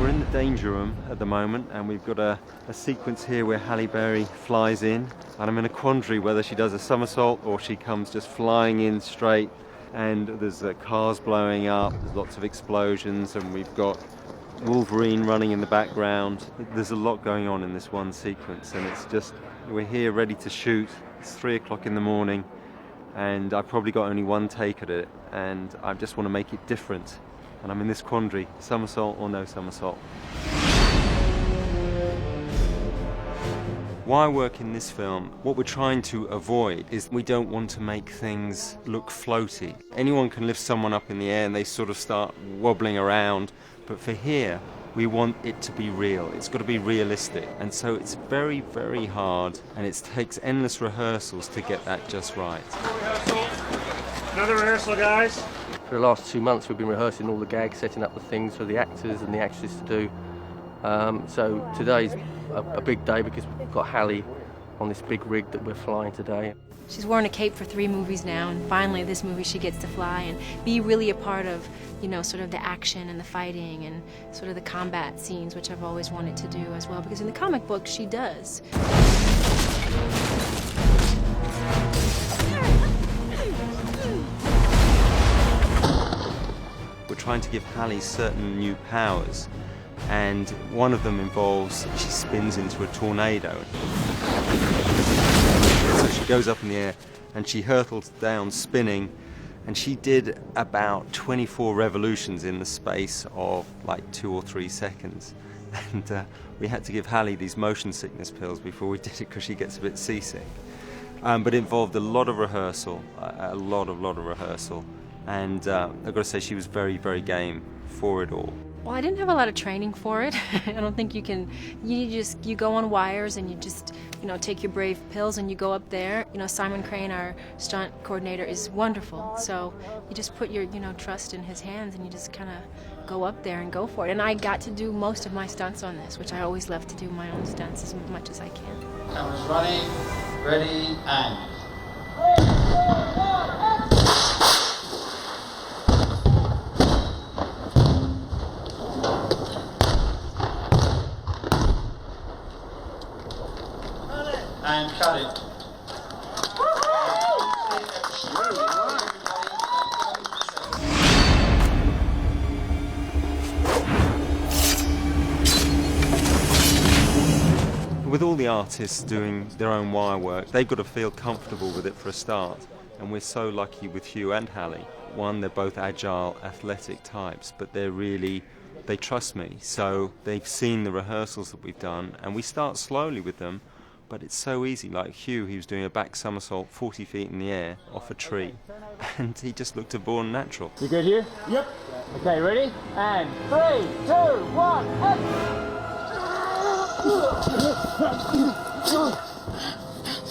We're in the danger room at the moment, and we've got a sequence here where Halle Berry flies in, and I'm in a quandary whether she does a somersault or she comes just flying in straight, and there's cars blowing up, there's lots of explosions, and we've got Wolverine running in the background. There's a lot going on in this one sequence, and it's just, we're here ready to shoot. It's 3 o'clock in the morning, and I've probably got only one take at it, and I just want to make it different. And I'm in this quandary, somersault or no somersault. Why work in this film? What we're trying to avoid is we don't want to make things look floaty. Anyone can lift someone up in the air and they sort of start wobbling around, but for here, we want it to be real. It's got to be realistic. And so it's very, very hard, and it takes endless rehearsals to get that just right. Another rehearsal, guys. For the last 2 months we've been rehearsing all the gags, setting up the things for the actors and the actresses to do. So today's a big day because we've got Halle on this big rig that we're flying today. She's worn a cape for 3 movies now, and finally this movie she gets to fly and be really a part of, you know, sort of the action and the fighting and sort of the combat scenes, which I've always wanted to do as well, because in the comic book she does. We're trying to give Halle certain new powers, and one of them involves she spins into a tornado. So she goes up in the air and she hurtles down spinning, and she did about 24 revolutions in the space of like 2 or 3 seconds. And we had to give Halle these motion sickness pills before we did it because she gets a bit seasick. But it involved a lot of rehearsal, a lot of rehearsal. And I've got to say she was very, very game for it all. Well, I didn't have a lot of training for it. I don't think you can, you go on wires and you just, you know, take your brave pills and you go up there. You know, Simon Crane, our stunt coordinator, is wonderful. So you just put your, you know, trust in his hands and you just kind of go up there and go for it. And I got to do most of my stunts on this, which I always love to do my own stunts as much as I can. Cameras running, ready, and... and cut it. With all the artists doing their own wire work, they've got to feel comfortable with it for a start. And we're so lucky with Hugh and Halle. One, they're both agile, athletic types, but they trust me. So they've seen the rehearsals that we've done, and we start slowly with them. But it's so easy. Like Hugh, he was doing a back somersault 40 feet in the air off a tree, and he just looked born natural. You good here? Yep. Okay, ready? And 3, 2, 1,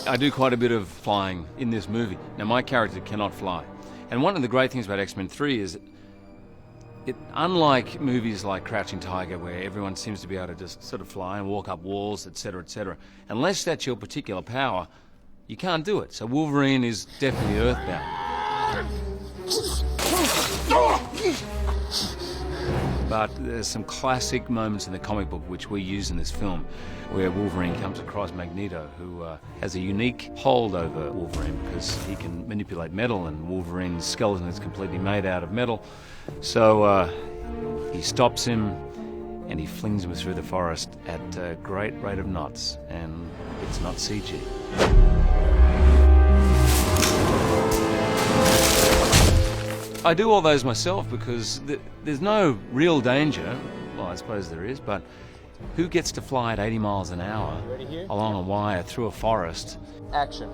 I do quite a bit of flying in this movie. Now, my character cannot fly. And one of the great things about X-Men 3 is unlike movies like Crouching Tiger, where everyone seems to be able to just sort of fly and walk up walls, etc., unless that's your particular power, you can't do it. So Wolverine is definitely earthbound. But there's some classic moments in the comic book which we use in this film, where Wolverine comes across Magneto, who has a unique hold over Wolverine because he can manipulate metal, and Wolverine's skeleton is completely made out of metal. So he stops him and he flings him through the forest at a great rate of knots, and it's not CG. I do all those myself because there's no real danger. Well, I suppose there is, but who gets to fly at 80 miles an hour along a wire through a forest? action.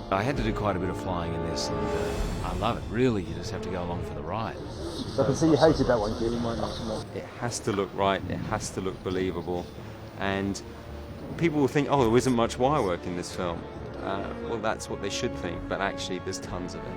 I had to do quite a bit of flying in this, and I love it. Really, you just have to go along for the ride. I can see you hated that one, Hugh. It has to look right, it has to look believable, and people will think, oh, there isn't much wire work in this film. Well, that's what they should think, but actually there's tons of it.